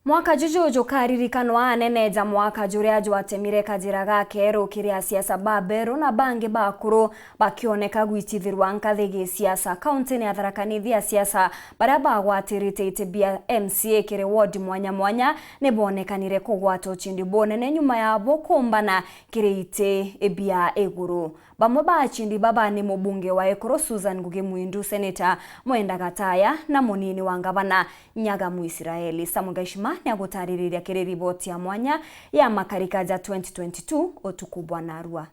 Mwaka jujuju karirikanwa aneneja mwaka juria jwatemire kajira gake rukiria siasa babero na bange bakuru bakioneka gwitithirwa nkathigi siasa kaunti ya Tharakanithi ya siasa baria bagwatirite itebia MCA kire ward mwanya mwanya ne bonekanire kugwata Acindi Ba Tnc nyuma ya bokumbana kire ite ebia eguru bamwe ba Acindi Ba ni mubunge wa Ekoro Susan Ngugi Muindu senator Mwenda Gataya na munini wa ngavana Nyaga Muisiraeli Samugashima ni agutariria kire riboti ya mwanya ya Makarika ja 2022 otukubwa na Arua.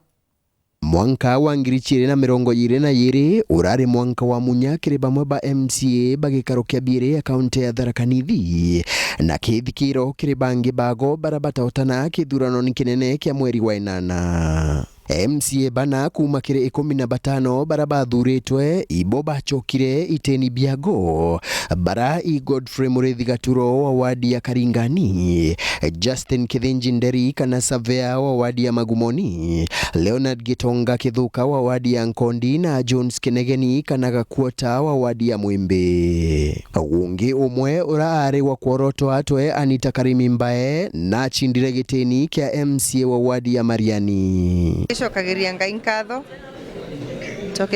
Mwanka wa 2022 urari mwanka wa munya kire bamwe ba MCA bagikaro kia bire ya kaunti ya Tharakanithi na kithikiro kire bangi bago barabata otana kithurano ni kinene kia mweri wa 8. MCA bana kuma kire 15 baraba thuritwe ibo bachokire iteni biago bara i Godfrey Mureithi Gaturo wa wadi ya Karingani, Justin Kithinji Nderi kana Savea wa wadi ya Magumoni, Leonard Gitonga Kithuka wa wadi ya Nkondi na Jones Kenegeni kana Gakuota wa wadi ya Mwembe. Ungi umwe uraare wa Kworoto atwe Anita Karimi Mbae na chindire giteni kia MCA wa wadi ya Mariani. Shokagiria ngai nkatho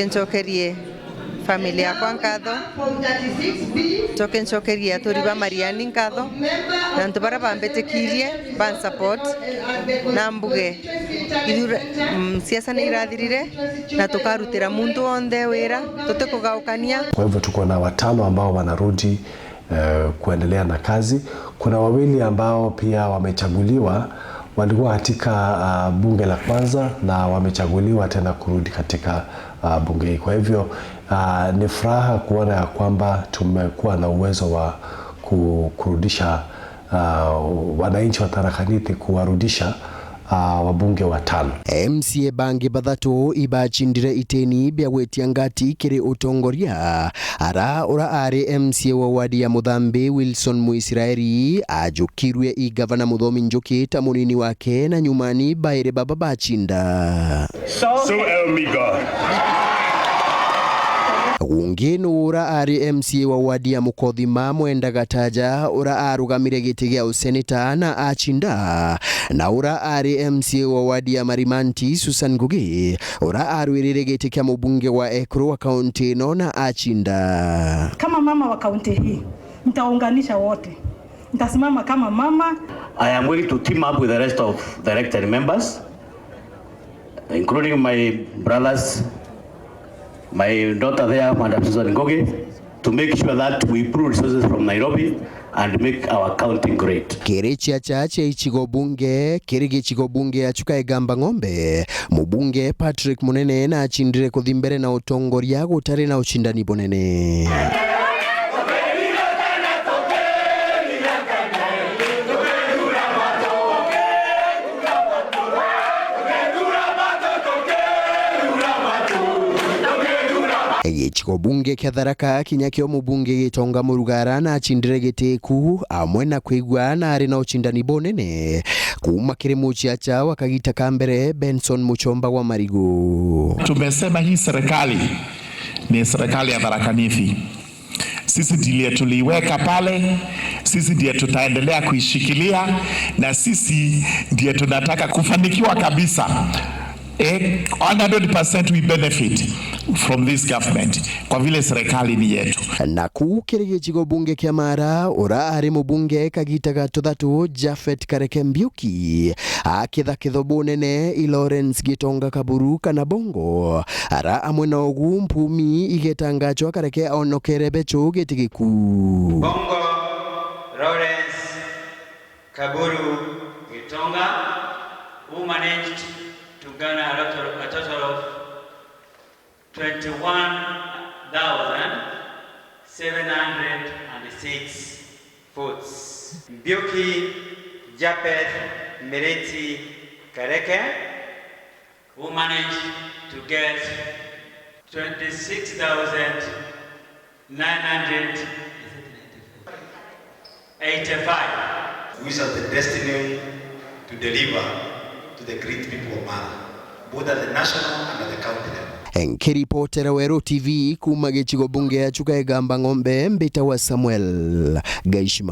nchokerie familia kwa nkatho nchokerie aturi ba Mariani nkatho na ntu bara bambetikirie ban support na mbuge idura siasa ni irathirire na tukarutira muntu onde wira tutekugaukania. Kwa hivyo tuko na watano ambao wanarudi kuendelea na kazi. Kuna wawili ambao pia wamechaguliwa, walikuwa katika bunge la kwanza na wamechaguliwa tena kurudi katika bunge hii. Kwa hivyo ni furaha kuona ya kwamba tumekuwa na uwezo wa kurudisha wananchi wa Tharakanithi, kuwarudisha wabunge watano. MCA bangi bathatu ibachindire iteni bia gwetia ngati kiri utongoria ara ura ari MCA wa wadi ya Muthambi Wilson Muisiraeli ajukirwe i gavana Muthomi Njuki ta munini wake na nyumani baire baba bachinda. So help me God. Unginu ura ari MCA wa wadi ya Mukothima Mwenda Gataya ura arugamire giti gia useneta na achinda, na ura ari MCA wa wadi ya Marimanti Susan Ngugi ura arwirire giti kia mubunge wa Ekoro wa kaunti no na achinda. Kama mama wa kaunti hii nitaunganisha wote, nitasimama kama mama. I am willing to team up with the rest of the elected members, including my brothers, my daughter there, Madam Susan Ngugi, to make sure that we pull resources from Nairobi and make our county great. Kiri chiachache ichigo bunge, kirigi chigo bunge achuka egamba ng'ombe, mubunge Patrick Munene na achindire kuthimbere na utongoria gutari na uchindani bonene. Ichiko bunge kia Tharaka kinyakio mubunge Gitonga Murugara na achindire giteku amwe na kwigwa na ari na uchindani bonene kuma kiri muchiacha wakagita kambere Benson Muchomba wa Marigu. Tumesema hii serikali ni serikali ya Tharakanithi. Sisi ndiye tuliweka pale, sisi ndiye tutaendelea kuishikilia, na sisi ndiye tunataka kufanikiwa kabisa. 100% we benefit from this government kwa vile serikali ni yetu. Na kukirige chigo bunge kia Mara ura ari mubunge Kagita Gatuthatu Jafet Kareke Mbiuki akitha kithobo nene i Lawrence Gitonga Kaburu kana Bongo ara amwe na ogu mpumi igetangachwa Kareke aonokere becho gitigiku. Bongo Lawrence Kaburu Gitonga who managed to garner a total of 21,706 votes. Mbiuki Japeth Mereti Kareke, who managed to get 26,985. We have the destiny to deliver to the great people of Mara, both at the national and at the county level. Nkiripotera Wero TV kuma gichigo bunge achuka egamba ng'ombe mbita wa Samuel Gaishima.